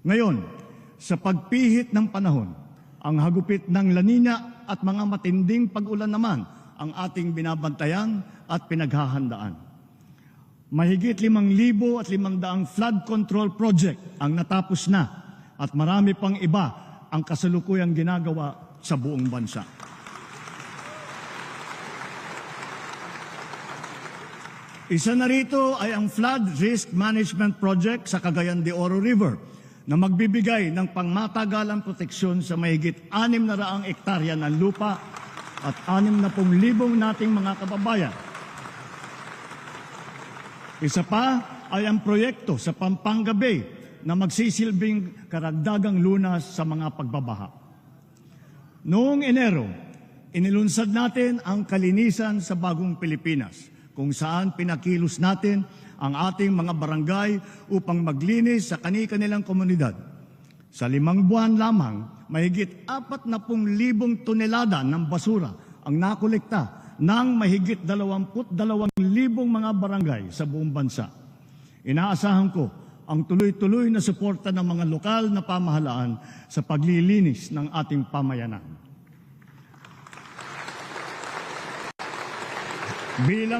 Ngayon, sa pagpihit ng panahon, ang hagupit ng La Nina at mga matinding pag-ulan naman ang ating binabantayan at pinaghahandaan. Mahigit 5,500 flood control project ang natapos na at marami pang iba ang kasalukuyang ginagawa sa buong bansa. Isa na rito ay ang Flood Risk Management Project sa Cagayan de Oro River na magbibigay ng pangmatagalang proteksyon sa mahigit 600 ektarya ng lupa at 60,000 nating mga kababayan. Isa pa ay ang proyekto sa Pampanga Bay na magsisilbing karagdagang lunas sa mga pagbabaha. Noong Enero, inilunsad natin ang Kalinisan sa Bagong Pilipinas, kung saan pinakilos natin ang ating mga barangay upang maglinis sa kani-kanilang komunidad. Sa 5 buwan lamang, mahigit 40,000 tonelada ng basura ang nakolekta ng mahigit 22,000 mga barangay sa buong bansa. Inaasahan ko ang tuloy-tuloy na suporta ng mga lokal na pamahalaan sa paglilinis ng ating pamayanan. Bilang